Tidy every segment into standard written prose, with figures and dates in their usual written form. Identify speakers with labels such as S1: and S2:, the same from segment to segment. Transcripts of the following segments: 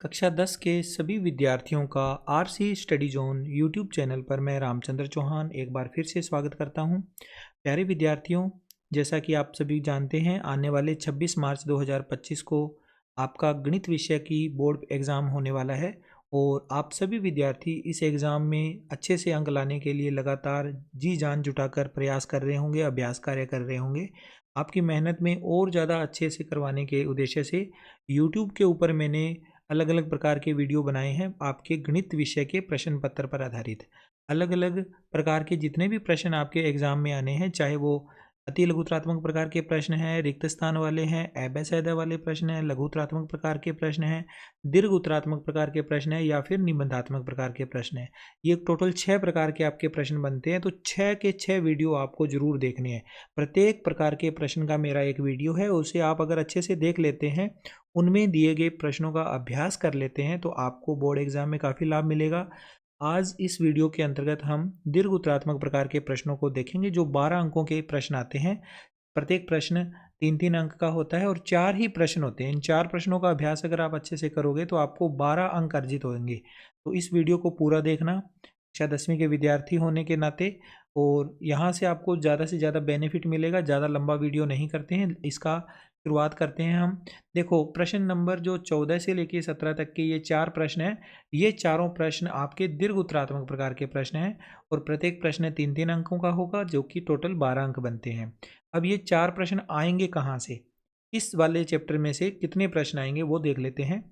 S1: कक्षा 10 के सभी विद्यार्थियों का RC study zone YouTube channel पर मैं रामचंद्र चौहान एक बार फिर से स्वागत करता हूं। प्यारे विद्यार्थियों, जैसा कि आप सभी जानते हैं, आने वाले 26 मार्च 2025 को आपका गणित विषय की बोर्ड एग्ज़ाम होने वाला है और आप सभी विद्यार्थी इस एग्ज़ाम में अच्छे से अंक लाने के लिए लगातार जी जान जुटाकर प्रयास कर रहे होंगे, अभ्यास कार्य कर रहे होंगे। आपकी मेहनत में और ज़्यादा अच्छे से करवाने के उद्देश्य से यूट्यूब के ऊपर मैंने अलग अलग प्रकार के वीडियो बनाए हैं आपके गणित विषय के प्रश्न पत्र पर आधारित। अलग अलग प्रकार के जितने भी प्रश्न आपके एग्जाम में आने हैं, चाहे वो अति लघुत्रात्मक प्रकार के प्रश्न हैं, रिक्त स्थान वाले हैं, एबे वाले प्रश्न हैं, लघुत्रात्मक प्रकार के प्रश्न हैं, दीर्घ उत्तरात्मक प्रकार के प्रश्न हैं या फिर निबंधात्मक प्रकार के प्रश्न हैं। ये टोटल 6 प्रकार के आपके प्रश्न बनते हैं, तो 6 के 6 वीडियो आपको जरूर देखने हैं। प्रत्येक प्रकार के प्रश्न का मेरा एक वीडियो है, उसे आप अगर अच्छे से देख लेते हैं, उनमें दिए गए प्रश्नों का अभ्यास कर लेते हैं, तो आपको बोर्ड एग्जाम में काफ़ी लाभ मिलेगा। आज इस वीडियो के अंतर्गत हम दीर्घ उत्तरात्मक प्रकार के प्रश्नों को देखेंगे, जो 12 अंकों के प्रश्न आते हैं। प्रत्येक प्रश्न 3-3 अंक का होता है और 4 ही प्रश्न होते हैं। इन 4 प्रश्नों का अभ्यास अगर आप अच्छे से करोगे तो आपको 12 अंक अर्जित होंगे। तो इस वीडियो को पूरा देखना, कक्षा 10वीं के विद्यार्थी होने के नाते, और यहाँ से आपको ज़्यादा से ज़्यादा बेनिफिट मिलेगा। ज़्यादा लंबा वीडियो नहीं करते हैं, इसका शुरुआत करते हैं हम। देखो, प्रश्न नंबर जो 14 से लेकर 17 तक के ये 4 प्रश्न हैं, ये चारों प्रश्न आपके दीर्घ उत्तरात्मक प्रकार के प्रश्न हैं और प्रत्येक प्रश्न 3-3 अंकों का होगा, जो कि टोटल 12 अंक बनते हैं। अब ये 4 प्रश्न आएंगे कहाँ से, इस वाले चैप्टर में से कितने प्रश्न आएंगे वो देख लेते हैं।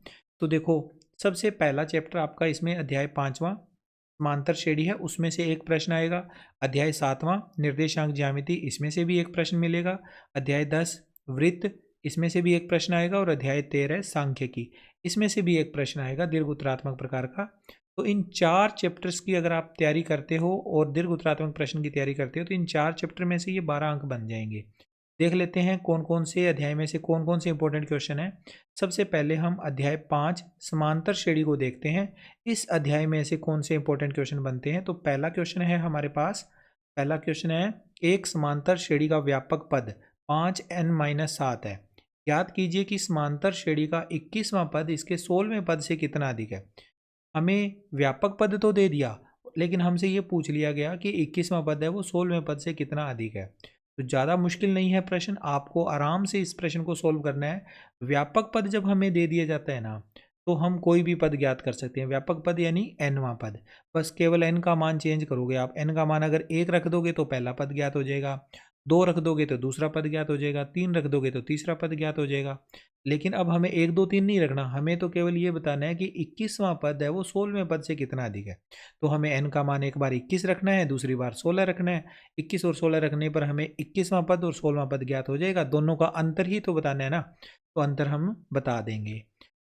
S1: तो देखो, सबसे पहला चैप्टर आपका इसमें अध्याय 5वां समांतर श्रेणी है, उसमें से एक प्रश्न आएगा। अध्याय 7वां निर्देशांक ज्यामिति, इसमें से भी एक प्रश्न मिलेगा। अध्याय 10 वृत्त, इसमें से भी एक प्रश्न आएगा। और अध्याय 13 सांख्यिकी, इसमें से भी एक प्रश्न आएगा दीर्घ उत्तरात्मक प्रकार का। तो इन 4 चैप्टर्स की अगर आप तैयारी करते हो और दीर्घ उत्तरात्मक प्रश्न की तैयारी करते हो, तो इन 4 चैप्टर में से ये 12 अंक बन जाएंगे। देख लेते हैं कौन कौन से अध्याय में से कौन कौन से इंपॉर्टेंट क्वेश्चन हैं। सबसे पहले हम अध्याय 5 समांतर श्रेणी को देखते हैं। इस अध्याय में से कौन से इंपॉर्टेंट क्वेश्चन बनते हैं। तो पहला क्वेश्चन है हमारे पास, पहला क्वेश्चन है, एक समांतर श्रेणी का व्यापक पद 5n-7 है। याद कीजिए कि समांतर श्रेणी का 21वां पद इसके 16वें पद से कितना अधिक है। हमें व्यापक पद तो दे दिया, लेकिन हमसे ये पूछ लिया गया कि 21वां पद है वो 16वें पद से कितना अधिक है। तो ज़्यादा मुश्किल नहीं है प्रश्न, आपको आराम से इस प्रश्न को सोल्व करना है। व्यापक पद जब हमें दे दिया जाता है ना, तो हम कोई भी पद ज्ञात कर सकते हैं। व्यापक पद यानी nवां पद, बस केवल n का मान चेंज करोगे आप। n का मान अगर 1 रख दोगे तो पहला पद ज्ञात हो जाएगा, 2 रख दोगे तो दूसरा पद ज्ञात हो जाएगा, 3 रख दोगे तो तीसरा पद ज्ञात हो जाएगा। लेकिन अब हमें 1, 2, 3 नहीं रखना, हमें तो केवल ये बताना है कि 21वां पद है वो 16वें पद से कितना अधिक है। तो हमें n का मान एक बार 21 रखना है, दूसरी बार 16 रखना है। 21 और 16 रखने पर हमें 21वां पद और 16वां पद ज्ञात हो जाएगा। दोनों का अंतर ही तो बताना है ना, तो अंतर हम बता देंगे।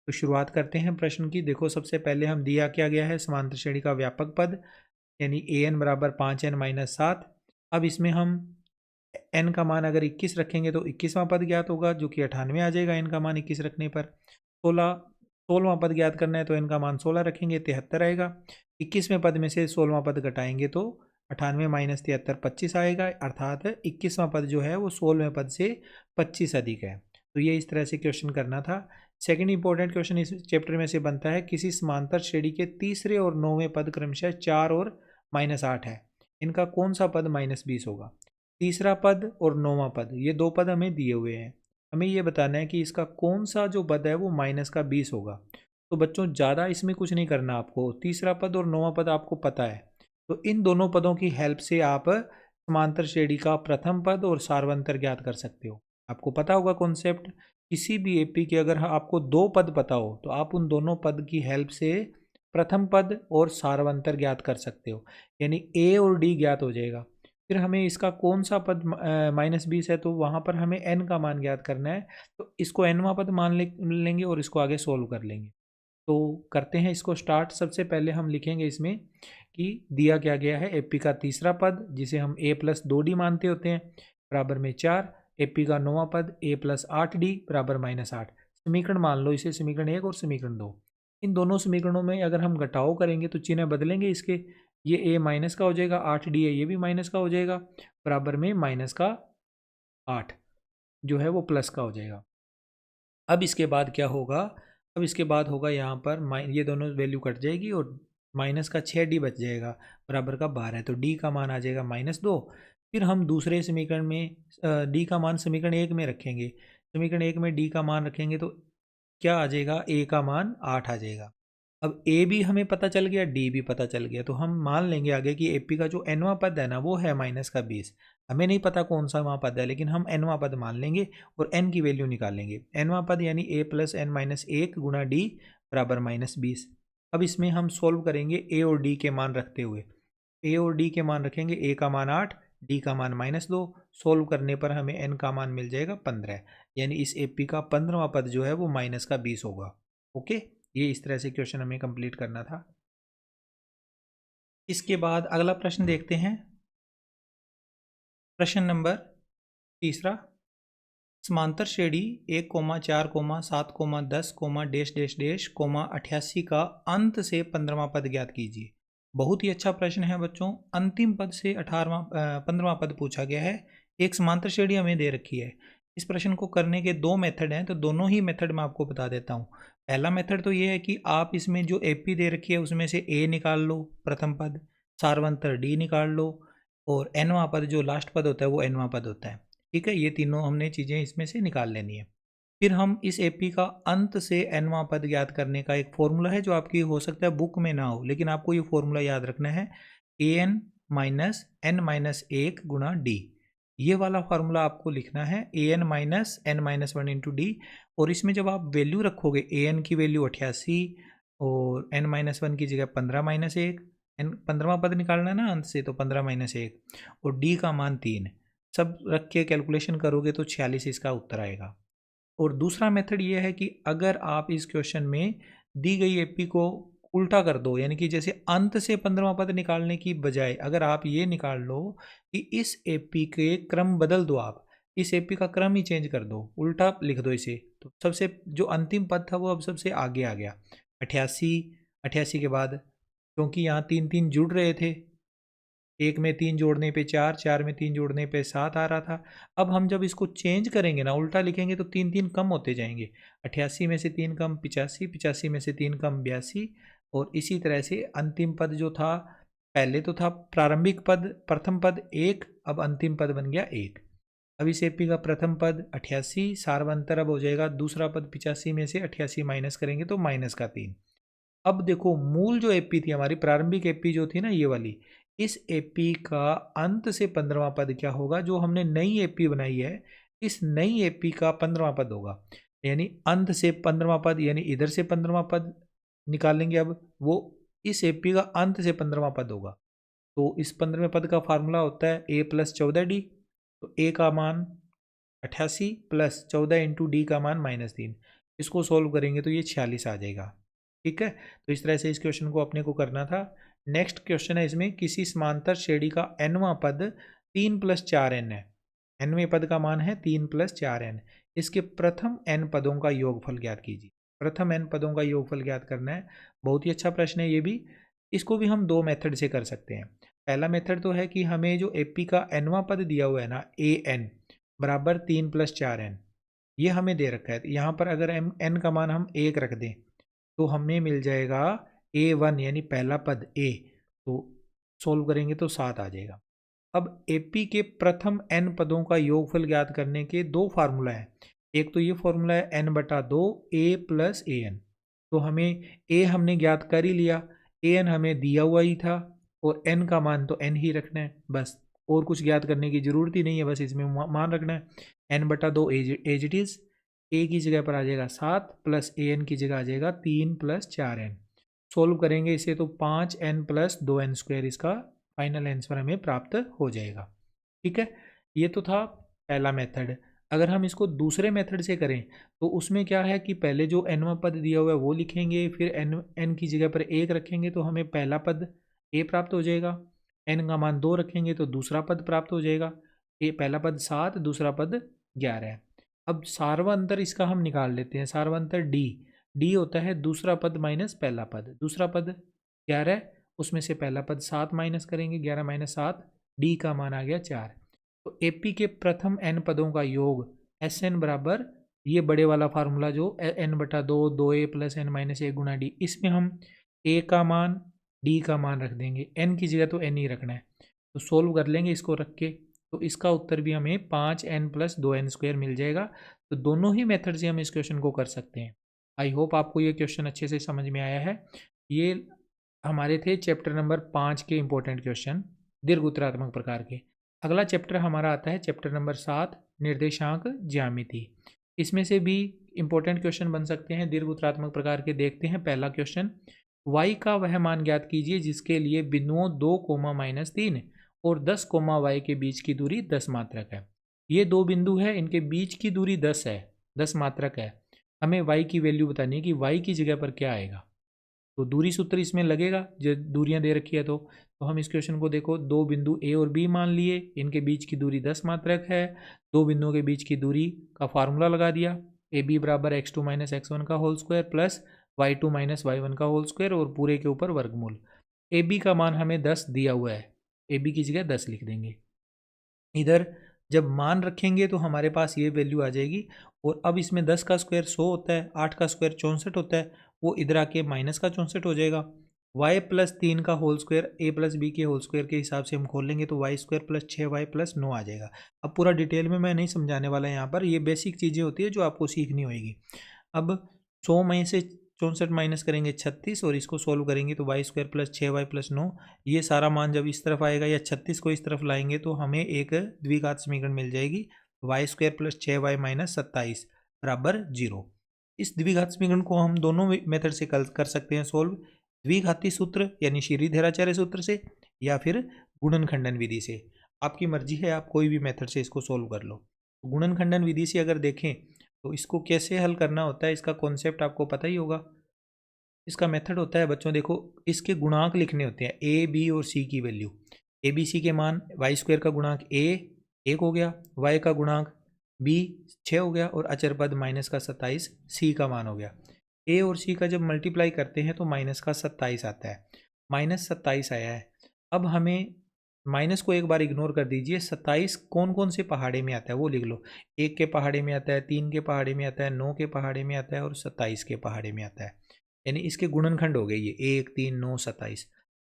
S1: तो शुरुआत करते हैं प्रश्न की। देखो, सबसे पहले हम दिया क्या गया है, समांतर श्रेणी का व्यापक पद यानी an बराबर 5n-7। अब इसमें हम n का मान अगर 21 रखेंगे तो 21वां पद ज्ञात होगा, जो कि 98 आ जाएगा n का मान 21 रखने पर। 16वां पद ज्ञात करना है तो n का मान 16 रखेंगे, 73 आएगा। 21वें पद में से 16वां पद घटाएंगे तो 98-73 25 आएगा, अर्थात 21वां पद जो है वो 16वें पद से 25 अधिक है। तो ये इस तरह से क्वेश्चन करना था। सेकंड इंपॉर्टेंट क्वेश्चन इस चैप्टर में से बनता है, किसी समांतर श्रेणी के तीसरे और 9वें पद क्रमशः 4 और -8 है, इनका कौन सा पद -20 होगा। तीसरा पद और 9वां पद, ये 2 पद हमें दिए हुए हैं, हमें ये बताना है कि इसका कौन सा जो पद है वो -20 होगा। तो बच्चों, ज़्यादा इसमें कुछ नहीं करना आपको, तीसरा पद और 9वां पद आपको पता है, तो इन दोनों पदों की हेल्प से आप समांतर श्रेणी का प्रथम पद और सार्वंतर ज्ञात कर सकते हो। आपको पता होगा कॉन्सेप्ट, किसी भी एपी के अगर आपको 2 पद पता हो तो आप उन दोनों पद की हेल्प से प्रथम पद और सार्वंतर ज्ञात कर सकते हो, यानी ए और डी ज्ञात हो जाएगा। फिर हमें इसका कौन सा पद -20 है, तो वहाँ पर हमें n का मान ज्ञात करना है, तो इसको nवां पद मान लेंगे और इसको आगे सोल्व कर लेंगे। तो करते हैं इसको स्टार्ट। सबसे पहले हम लिखेंगे इसमें कि दिया क्या गया है, एपी का तीसरा पद जिसे हम a+2d मानते होते हैं बराबर में 4, एपी का 9वां पद a+8d बराबर -8। समीकरण मान लो इसे, समीकरण 1 और समीकरण 2। इन दोनों समीकरणों में अगर हम घटाव करेंगे तो चिन्ह बदलेंगे इसके, ये a माइनस का हो जाएगा, 8d है ये भी माइनस का हो जाएगा, बराबर में -8 जो है वो प्लस का हो जाएगा। अब इसके बाद क्या होगा, अब इसके बाद होगा यहाँ पर ये दोनों वैल्यू कट जाएगी और माइनस का 6d बच जाएगा बराबर का 12, तो d का मान आ जाएगा -2। फिर हम दूसरे समीकरण में d का मान समीकरण 1 में रखेंगे, समीकरण 1 में d का मान रखेंगे तो क्या आ जाएगा, a का मान 8 आ जाएगा। अब a भी हमें पता चल गया, d भी पता चल गया, तो हम मान लेंगे आगे कि AP का जो nवां पद है ना वो है -20। हमें नहीं पता कौन सा वहाँ पद है, लेकिन हम nवां पद मान लेंगे और n की वैल्यू निकाल लेंगे। nवां पद यानी a + n-1 गुणा d बराबर -20। अब इसमें हम सोल्व करेंगे a और d के मान रखते हुए। a और d के मान रखेंगे, a का मान 8, d का मान -2। सोल्व करने पर हमें n का मान मिल जाएगा 15, यानी इस AP का 15वां पद जो है वो -20 होगा। ओके, ये इस तरह से क्वेश्चन हमें कंप्लीट करना था। इसके बाद अगला प्रश्न देखते हैं। प्रश्न नंबर 3, समांतर श्रेणी 1, 4, 7, 10, - 88 का अंत से 15वां पद ज्ञात कीजिए। बहुत ही अच्छा प्रश्न है बच्चों। अंतिम पद से 15वां पद पूछा गया है। एक समांतर श्रेणी हमें दे रखी है। इस प्रश्न को करने के दो मेथड हैं, तो दोनों ही मेथड मैं आपको बता देता हूँ। पहला मेथड तो ये है कि आप इसमें जो AP दे रखी है उसमें से A निकाल लो, प्रथम पद, सारवंतर D निकाल लो, और nवां पद जो लास्ट पद होता है वो nवां पद होता है। ठीक है, ये तीनों हमने चीज़ें इसमें से निकाल लेनी है। फिर हम इस AP का अंत से nवां पद ज्ञात करने का एक फॉर्मूला है जो आपकी हो सकता है बुक में ना हो, लेकिन आपको ये फॉर्मूला याद रखना है, an माइनस n-1 गुणा d। ये वाला फार्मूला आपको लिखना है, an minus n-1 into D. और इसमें जब आप वैल्यू रखोगे, an की वैल्यू 88 और n-1 की जगह 15-1, n 15वां पद निकालना है ना अंत से, तो 15-1 और d का मान 3, सब रख के कैलकुलेशन करोगे तो 46 इसका उत्तर आएगा। और दूसरा मेथड ये है कि अगर आप इस क्वेश्चन में दी गई AP को उल्टा कर दो, यानी कि जैसे अंत से 15वां पद निकालने की बजाय अगर आप ये निकाल लो कि इस AP के क्रम बदल दो, आप इस AP का क्रम ही चेंज कर दो, उल्टा लिख दो इसे, तो सबसे जो अंतिम पद था वो अब सबसे आगे आ गया 88। 88 के बाद क्योंकि यहाँ 3 3 जुड़ रहे थे, एक में 3 जोड़ने पे 4, 4 में 3 जोड़ने पे 7 आ रहा था। अब हम जब इसको चेंज करेंगे ना, उल्टा लिखेंगे, तो 3 3 कम होते जाएंगे। 88 में से 3 कम 85, 85 में से 3 कम 82, और इसी तरह से अंतिम पद जो था, पहले तो था प्रारंभिक पद, प्रथम पद 1, अब अंतिम पद बन गया 1। अब इस AP का प्रथम पद 88, सारवंतर अब हो जाएगा दूसरा पद 85 में से 88 माइनस करेंगे तो -3। अब देखो मूल जो AP थी हमारी, प्रारंभिक AP जो थी ना ये वाली, इस AP का अंत से 15वां पद क्या होगा, जो हमने नई AP बनाई है, इस नई AP का 15वां पद होगा। यानी अंत से 15वां पद, यानी इधर से 15वां पद निकालेंगे, अब वो इस AP का अंत से 15वां पद होगा। तो इस 15वें पद का फार्मूला होता है A + 14D। तो A का मान 88 + 14 इंटू D का मान -3। इसको सोल्व करेंगे तो ये 46 आ जाएगा। ठीक है, तो इस तरह से इस क्वेश्चन को अपने को करना था। नेक्स्ट क्वेश्चन है, इसमें किसी समांतर श्रेणी का nवां पद 3 + 4n है। nवें पद का मान है 3 + 4n। इसके प्रथम n पदों का योगफल ज्ञात कीजिए। प्रथम n पदों का योगफल ज्ञात करना है। बहुत ही अच्छा प्रश्न है ये भी। इसको भी हम दो मेथड से कर सकते हैं। पहला मेथड तो है कि हमें जो AP का nवां पद दिया हुआ है ना, an बराबर 3 + 4n, ये हमें दे रखा है। यहाँ पर अगर n का मान हम 1 रख दें तो हमें मिल जाएगा A1, यानी पहला पद A, तो सोल्व करेंगे तो 7 आ जाएगा। अब AP के प्रथम n पदों का योगफल ज्ञात करने के दो फार्मूला हैं। एक तो ये फार्मूला है n/2 A + an। तो हमें A हमने ज्ञात कर ही लिया, an हमें दिया हुआ ही था, और n का मान तो n ही रखना है बस, और कुछ ज्ञात करने की ज़रूरत ही नहीं है, बस इसमें मान रखना है। n/2 as it is, A की जगह पर आ जाएगा 7 + an की जगह आ जाएगा 3 + 4n। सोल्व करेंगे इसे तो 5n + 2n² इसका फाइनल आंसर हमें प्राप्त हो जाएगा। ठीक है, ये तो था पहला मेथड। अगर हम इसको दूसरे मेथड से करें तो उसमें क्या है कि पहले जो nवां पद दिया हुआ है वो लिखेंगे, फिर n की जगह पर 1 रखेंगे तो हमें पहला पद A प्राप्त हो जाएगा। n का मान 2 रखेंगे तो दूसरा पद प्राप्त हो जाएगा। पहला पद 7, दूसरा पद 11 है। अब सार्वंतर इसका हम निकाल लेते हैं। सार्वंतर D होता है दूसरा पद माइनस पहला पद। दूसरा पद 11, उसमें से पहला पद 7 माइनस करेंगे, 11 - 7, D का मान आ गया 4। तो AP के प्रथम n पदों का योग Sn बराबर ये बड़े वाला फार्मूला जो n/2 2a + n-1 गुणा d, इसमें हम a का मान d का मान रख देंगे, n की जगह तो n ही रखना है। तो सोल्व कर लेंगे इसको रख के, तो इसका उत्तर भी हमें 5n + 2n² मिल जाएगा। तो दोनों ही मेथड से हम इस क्वेश्चन को कर सकते हैं। आई होप आपको ये क्वेश्चन अच्छे से समझ में आया है। ये हमारे थे चैप्टर नंबर 5 के इंपॉर्टेंट क्वेश्चन दीर्घ उत्तरात्मक प्रकार के। अगला चैप्टर हमारा आता है चैप्टर नंबर 7 निर्देशांक ज्यामिति। इसमें से भी इंपॉर्टेंट क्वेश्चन बन सकते हैं दीर्घ उत्तरात्मक प्रकार के। देखते हैं पहला क्वेश्चन, y का वह मान ज्ञात कीजिए जिसके लिए बिंदुओं 2, -3 और 10, y के बीच की दूरी 10 मात्रक है। ये दो बिंदु है, इनके बीच की दूरी 10 है, 10 मात्रक है। हमें y की वैल्यू बतानी है कि y की जगह पर क्या आएगा। तो दूरी सूत्र इसमें लगेगा जब दूरियां दे रखी है तो हम इस क्वेश्चन को देखो, दो बिंदु ए और बी मान लिए, इनके बीच की दूरी 10 मात्रक है। दो बिंदुओं के बीच की दूरी का फार्मूला लगा दिया, ए बी बराबर x2 - x1 का whole square plus y2 - y1 का होल स्क्वायर और पूरे के ऊपर वर्गमूल। ए बी का मान हमें 10 दिया हुआ है, ए बी की जगह 10 लिख देंगे। इधर जब मान रखेंगे तो हमारे पास ये वैल्यू आ जाएगी। और अब इसमें 10 का स्क्वायर 100 होता है, 8 का स्क्वायर 64 होता है, वो इधर आके माइनस का 64 हो जाएगा। y + 3 का होल स्क्वायर a + b के होल स्क्वायर के हिसाब से हम खोल लेंगे तो y² + 6y + 9 आ जाएगा। अब पूरा डिटेल में मैं नहीं समझाने वाला यहाँ पर, ये बेसिक चीज़ें होती है जो आपको सीखनी होगी। अब 100 में से 64 माइनस करेंगे 36 और इसको सोल्व करेंगे तो y² + 6y + 9, ये सारा मान जब इस तरफ आएगा या 36 को इस तरफ लाएंगे तो हमें एक द्विघात समीकरण मिल जाएगी, y² + 6y - 27 बराबर 0। इस द्विघात समीकरण को हम दोनों मेथड से कर सकते हैं सोल्व, द्विघाती सूत्र यानी श्रीधराचार्य सूत्र से या फिर गुणनखंडन विधि से। आपकी मर्जी है, आप कोई भी मेथड से इसको सोल्व कर लो। गुणनखंडन विधि से अगर देखें तो इसको कैसे हल करना होता है, इसका कॉन्सेप्ट आपको पता ही होगा। इसका मेथड होता है बच्चों, देखो इसके गुणांक लिखने होते हैं, ए बी और सी की वैल्यू। ए बी सी के मान, y² का गुणांक a 1 हो गया, y का गुणांक b 6 हो गया और अचर पद माइनस का 27 c का मान हो गया। a और c का जब मल्टीप्लाई करते हैं तो माइनस का 27 आता है, -27 आया है। अब हमें माइनस को एक बार इग्नोर कर दीजिए, 27 कौन कौन से पहाड़े में आता है वो लिख लो। 1 के पहाड़े में आता है, 3 के पहाड़े में आता है, 9 के पहाड़े में आता है और 27 के पहाड़े में आता है। यानी इसके गुणनखंड हो गए ये 1 3 9 27।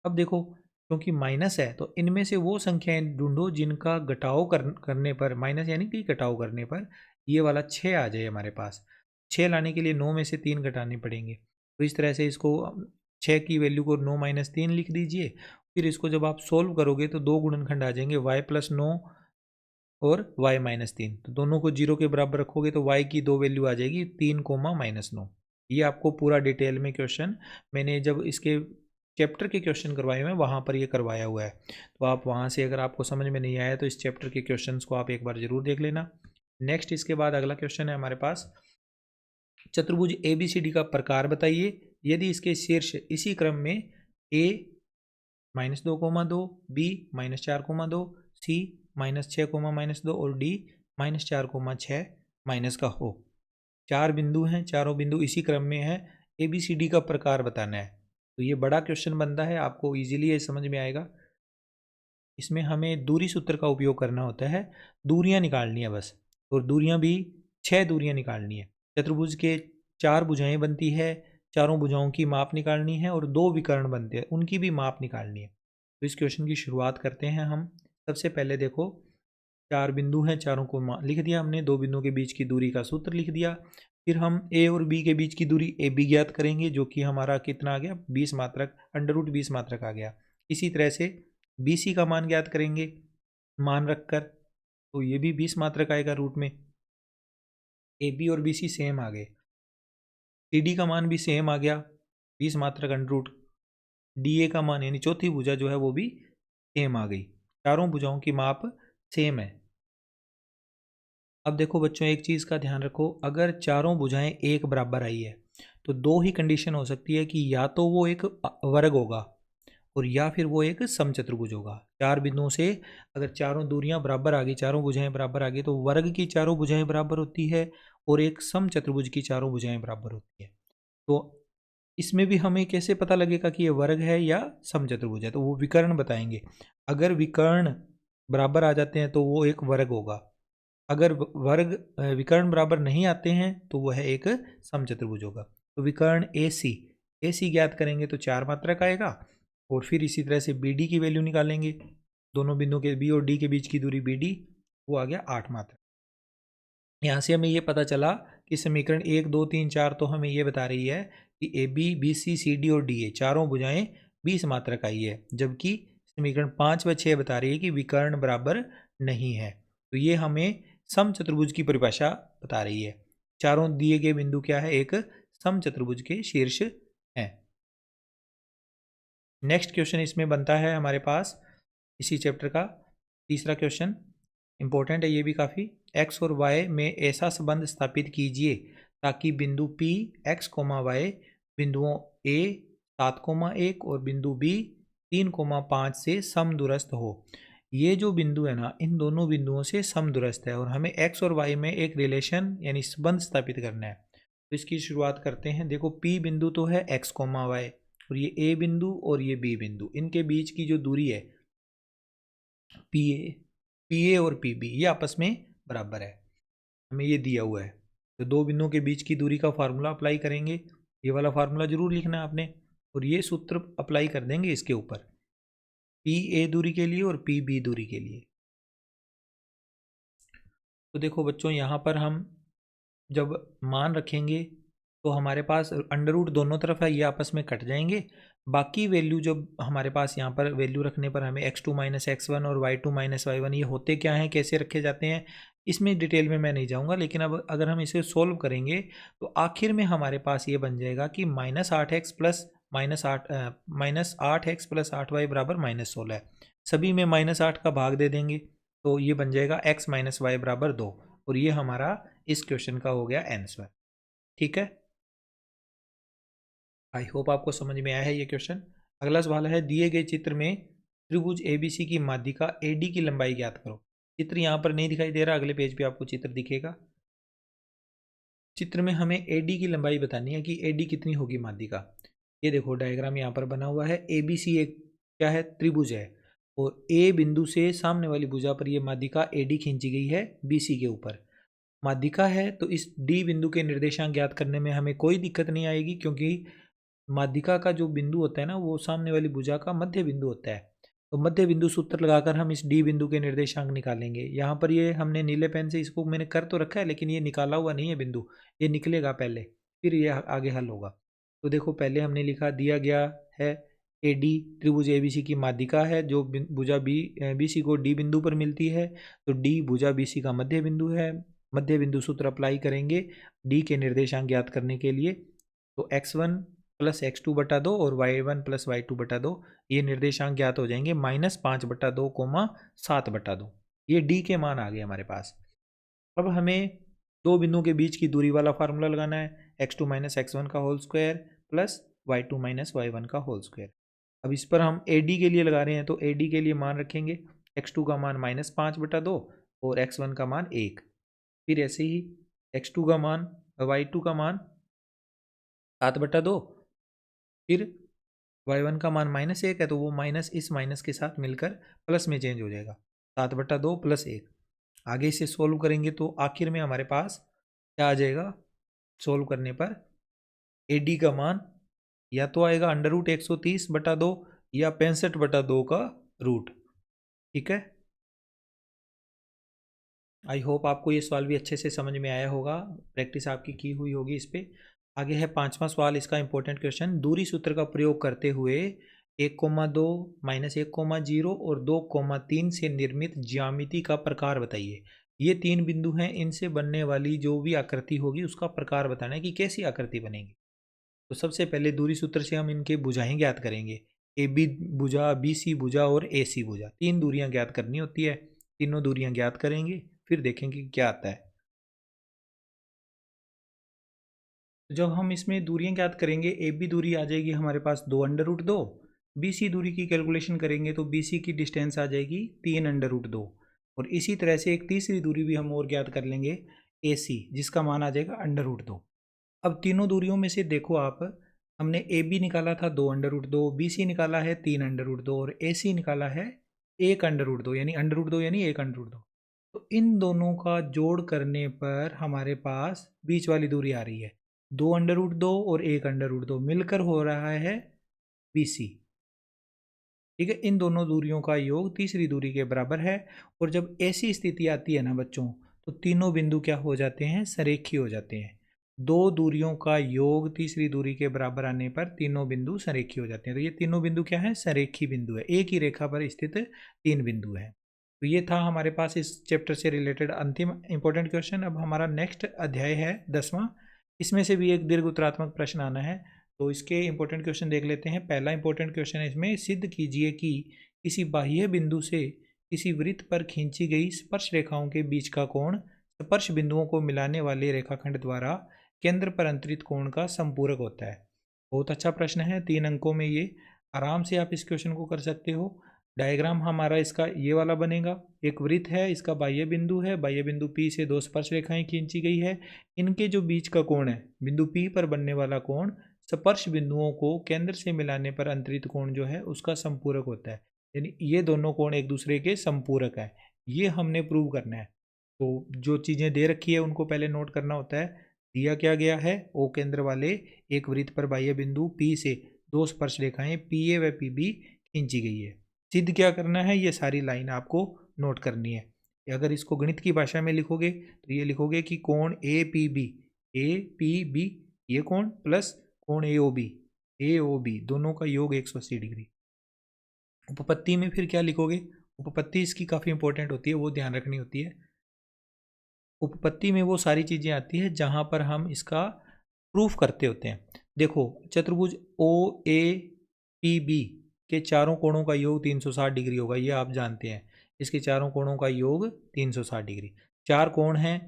S1: अब देखो क्योंकि माइनस है तो इनमें से वो संख्याएं ढूंढो जिनका घटाव करने पर, माइनस यानी कि घटाव करने पर ये वाला 6 आ जाए हमारे पास। 6 लाने के लिए 9 में से 3 घटाने पड़ेंगे, तो इस तरह से इसको 6 की वैल्यू को 9 - 3 लिख दीजिए। फिर इसको जब आप सोल्व करोगे तो दो गुणनखंड आ जाएंगे, y + 9 और y - 3। तो दोनों को 0 के बराबर रखोगे तो y की दो वैल्यू आ जाएगी, 3, -9। ये आपको पूरा डिटेल में क्वेश्चन मैंने जब इसके चैप्टर के क्वेश्चन करवाए हुए हैं वहाँ पर ये करवाया हुआ है। तो आप वहाँ से अगर आपको समझ में नहीं आया तो इस चैप्टर के क्वेश्चंस को आप एक बार ज़रूर देख लेना। नेक्स्ट इसके बाद अगला क्वेश्चन है हमारे पास, चतुर्भुज ABCD का प्रकार बताइए यदि इसके शीर्ष इसी क्रम में a -2, b -4, c -6, -2 और d -4, -6 का हो। चार बिंदु हैं, चारों बिंदु इसी क्रम में है, ABCD का प्रकार बताना है। तो ये बड़ा क्वेश्चन बनता है, आपको इजीली ये समझ में आएगा। इसमें हमें दूरी सूत्र का उपयोग करना होता है, दूरियां निकालनी है बस, और दूरियां भी 6 दूरियां निकालनी है। चतुर्भुज के 4 भुजाएं बनती है, चारों भुजाओं की माप निकालनी है और 2 विकर्ण बनते हैं उनकी भी माप निकालनी है। तो इस क्वेश्चन की शुरुआत करते हैं हम। सबसे पहले देखो 4 बिंदु हैं, चारों को लिख दिया हमने, 2 बिंदुओं के बीच की दूरी का सूत्र लिख दिया। फिर हम a और b के बीच की दूरी AB ज्ञात करेंगे जो कि हमारा कितना आ गया, 20 मात्रक, √20 मात्रक आ गया। इसी तरह से BC का मान ज्ञात करेंगे मान रखकर, तो ये भी 20 मात्रक आएगा रूट में। AB और BC सेम आ गए। CD का मान भी सेम आ गया, 20 मात्रक √। DA का मान यानी चौथी भुजा जो है वो भी सेम आ गई। चारों भुजाओं की माप सेम है। अब देखो बच्चों एक चीज़ का ध्यान रखो, अगर चारों भुजाएं एक बराबर आई है तो दो ही कंडीशन हो सकती है कि या तो वो एक वर्ग होगा और या फिर वो एक समचतुर्भुज होगा। चार बिंदुओं से अगर चारों दूरियां बराबर आ गई, चारों भुजाएं बराबर आ गई, तो वर्ग की चारों भुजाएं बराबर होती है और एक समचतुर्भुज की चारों भुजाएं बराबर होती है। तो इसमें भी हमें कैसे पता लगेगा कि ये वर्ग है या समचतुर्भुज है, तो वो विकर्ण बताएंगे। अगर विकर्ण बराबर आ जाते हैं तो वो एक वर्ग होगा, अगर वर्ग विकर्ण बराबर नहीं आते हैं तो वह एक समचतुर्भुज होगा। तो विकर्ण ए सी ज्ञात करेंगे तो 4 मात्रक आएगा, और फिर इसी तरह से बी डी की वैल्यू निकालेंगे, दोनों बिंदुओं के बी और डी के बीच की दूरी बी डी, वो आ गया 8 मात्रक। यहाँ से हमें ये पता चला कि समीकरण 1 2 3 4 तो हमें ये बता रही है कि A B B C D और डी ए चारों भुजाएं 20 मात्रक आई है, जबकि समीकरण 5 व 6 बता रही है कि विकर्ण बराबर नहीं है। तो ये हमें समचतुर्भुज की परिभाषा बता रही है। चारों दिए गए बिंदु क्या है, एक समचतुर्भुज के शीर्ष हैं। नेक्स्ट क्वेश्चन इसमें बनता है हमारे पास इसी चैप्टर का तीसरा क्वेश्चन, इंपॉर्टेंट है ये भी काफ़ी। एक्स और वाई में ऐसा संबंध स्थापित कीजिए ताकि बिंदु P x, y बिंदुओं A 7,1 और बिंदु B 3,5 से समदूरस्थ हो। ये जो बिंदु है ना, इन दोनों बिंदुओं से समदूरस्थ है और हमें x और y में एक रिलेशन यानी संबंध स्थापित करना है। तो इसकी शुरुआत करते हैं। देखो P बिंदु तो है x, y और ये A बिंदु और ये B बिंदु, इनके बीच की जो दूरी है पी ए और पी बी ये आपस में बराबर है, हमें ये दिया हुआ है। तो दो बिंदुओं के बीच की दूरी का फार्मूला अप्लाई करेंगे, ये वाला फार्मूला जरूर लिखना है आपने, और ये सूत्र अप्लाई कर देंगे इसके ऊपर, पी ए दूरी के लिए और पी बी दूरी के लिए। तो देखो बच्चों, यहाँ पर हम जब मान रखेंगे तो हमारे पास अंडर रूट दोनों तरफ है, ये आपस में कट जाएंगे। बाकी वैल्यू जब हमारे पास यहाँ पर वैल्यू रखने पर हमें x2 माइनस x1 और y2 माइनस y1 ये होते क्या हैं, कैसे रखे जाते हैं, इसमें डिटेल में मैं नहीं जाऊँगा। लेकिन अब अगर हम इसे सोल्व करेंगे तो आखिर में हमारे पास ये बन जाएगा कि -8x plus -8x plus 8y बराबर -16 है। सभी में -8 का भाग दे देंगे तो ये बन जाएगा x माइनस वाई बराबर 2, और ये हमारा इस क्वेश्चन का हो गया आंसर। ठीक है, आई होप आपको समझ में आया है ये क्वेश्चन। अगला सवाल है, दिए गए चित्र में त्रिभुज एबीसी की माध्यिका एडी की लंबाई ज्ञात करो। चित्र यहाँ पर नहीं दिखाई दे रहा, अगले पेज पे आपको चित्र दिखेगा। चित्र में हमें एडी की लंबाई बतानी है कि एडी कितनी होगी माध्यिका। ये देखो डायग्राम यहाँ पर बना हुआ है, एबीसी एक क्या है, त्रिभुज है, और ए बिंदु से सामने वाली भुजा पर यह माध्यिका एडी खींची गई है बीसी के ऊपर। माध्यिका है तो इस डी बिंदु के निर्देशांक ज्ञात करने में हमें कोई दिक्कत नहीं आएगी, क्योंकि माध्यिका का जो बिंदु होता है ना, वो सामने वाली भुजा का मध्य बिंदु होता है। तो मध्य बिंदु सूत्र लगाकर हम इस डी बिंदु के निर्देशांक निकालेंगे। यहाँ पर ये हमने नीले पेन से इसको मैंने कर तो रखा है, लेकिन ये निकाला हुआ नहीं है बिंदु, ये निकलेगा पहले, फिर ये आगे हल होगा। तो देखो पहले हमने लिखा, दिया गया है ए डी त्रिभुज एबीसी की माध्यिका है, जो भुजा बी सी को डी बिंदु पर मिलती है। तो डी भुजा बी सी का मध्य बिंदु है, मध्य बिंदु सूत्र अप्लाई करेंगे डी के निर्देशांक ज्ञात करने के लिए। तो x1 प्लस x2 बटा 2 और y1 प्लस y2 बटा 2, ये निर्देशांक ज्ञात हो जाएंगे -5 बटा 2, 7 बटा 2। ये d के मान आ गए हमारे पास। अब हमें दो बिंदुओं के बीच की दूरी वाला फार्मूला लगाना है, x2 माइनस x1 का whole square plus y2 minus y1 का होल स्क्वायर। अब इस पर हम AD के लिए लगा रहे हैं, तो AD के लिए मान रखेंगे, x2 का मान -5 बटा 2 और x1 का मान 1। फिर ऐसे ही x2 का मान, y2 का मान 7 बटा 2, फिर y1 का मान -1 है तो वो माइनस इस माइनस के साथ मिलकर प्लस में चेंज हो जाएगा, 7 बटा 2 प्लस 1। आगे इसे सोल्व करेंगे तो आखिर में हमारे पास क्या आ जाएगा, सोल्व करने पर AD का मान या तो आएगा √130 बटा 2 या 65 बटा 2 का रूट। ठीक है, आई होप आपको ये सवाल भी अच्छे से समझ में आया होगा, प्रैक्टिस आपकी की हुई होगी इस पर। आगे है 5वां सवाल, इसका इंपॉर्टेंट क्वेश्चन, दूरी सूत्र का प्रयोग करते हुए 1,2 -1,0 और 2,3 से निर्मित ज्यामिति का प्रकार बताइए। ये तीन बिंदु हैं, इनसे बनने वाली जो भी आकृति होगी उसका प्रकार बताना है कि कैसी आकृति बनेगी। तो सबसे पहले दूरी सूत्र से हम इनके भुजाएं ज्ञात करेंगे, ए बी भुजा, बी सी भुजा और ए सी भुजा, तीन दूरियां ज्ञात करनी होती है। तीनों दूरियां ज्ञात करेंगे, फिर देखेंगे क्या आता है। जब हम इसमें दूरियां ज्ञात करेंगे, ए बी दूरी आ जाएगी हमारे पास 2√2, बी सी दूरी की कैलकुलेशन करेंगे तो बी सी की डिस्टेंस आ जाएगी 3√2, और इसी तरह से एक तीसरी दूरी भी हम और ज्ञात कर लेंगे ए सी, जिसका मान आ जाएगा √2। अब तीनों दूरियों में से देखो आप, हमने ए बी निकाला था 2√2, बी सी निकाला है 3√2 और ए सी निकाला है 1√2, यानी √2 यानी 1√2। तो इन दोनों का जोड़ करने पर हमारे पास बीच वाली दूरी आ रही है 2√2 और 1√2 मिलकर हो रहा है BC। ठीक है, इन दोनों दूरियों का योग तीसरी दूरी के बराबर है। और जब ऐसी स्थिति आती है ना बच्चों, तो तीनों बिंदु क्या हो जाते हैं, सरेखी हो जाते हैं। दो दूरियों का योग तीसरी दूरी के बराबर आने पर तीनों बिंदु सरेखी हो जाते हैं। तो ये तीनों बिंदु क्या है, सरेखी बिंदु है, एक ही रेखा पर स्थित तीन बिंदु है। तो ये था हमारे पास इस चैप्टर से रिलेटेड अंतिम इंपॉर्टेंट क्वेश्चन। अब हमारा नेक्स्ट अध्याय है 10वां। इसमें से भी एक दीर्घ उत्तरात्मक प्रश्न आना है, तो इसके इंपॉर्टेंट क्वेश्चन देख लेते हैं। पहला इंपॉर्टेंट क्वेश्चन है इसमें, सिद्ध कीजिए कि किसी बाह्य बिंदु से किसी वृत्त पर खींची गई स्पर्श रेखाओं के बीच का कोण स्पर्श बिंदुओं को मिलाने वाले रेखाखंड द्वारा केंद्र पर अंतरित कोण का संपूरक होता है। बहुत अच्छा प्रश्न है, 3 अंकों में ये आराम से आप इस क्वेश्चन को कर सकते हो। डायग्राम हमारा इसका ये वाला बनेगा, एक वृत्त है, इसका बाह्य बिंदु है, बाह्य बिंदु P से दो स्पर्श रेखाएं खींची गई है, इनके जो बीच का कोण है बिंदु P पर बनने वाला कोण स्पर्श बिंदुओं को केंद्र से मिलाने पर अंतरित कोण जो है उसका संपूरक होता है। यानी ये दोनों कोण एक दूसरे के संपूरक है, ये हमने प्रूव करना है। तो जो चीज़ें दे रखी है उनको पहले नोट करना होता है। दिया क्या गया है, ओ केंद्र वाले एक वृत्त पर बाह्य बिंदु P से दो स्पर्श रेखाएं PA व PB खींची गई है। सिद्ध क्या करना है, ये सारी लाइन आपको नोट करनी है। अगर इसको गणित की भाषा में लिखोगे तो ये लिखोगे कि कोण APB ये कोण प्लस कोण AOB दोनों का योग 180 डिग्री। उपपत्ति में फिर क्या लिखोगे, उपपत्ति इसकी काफ़ी इंपॉर्टेंट होती है, वो ध्यान रखनी होती है। उपपत्ति में वो सारी चीज़ें आती है जहाँ पर हम इसका प्रूफ करते होते हैं। देखो, चतुर्भुज OAPB के चारों कोणों का योग 360 डिग्री होगा, ये आप जानते हैं। इसके चारों कोणों का योग 360 डिग्री। चार कोण हैं,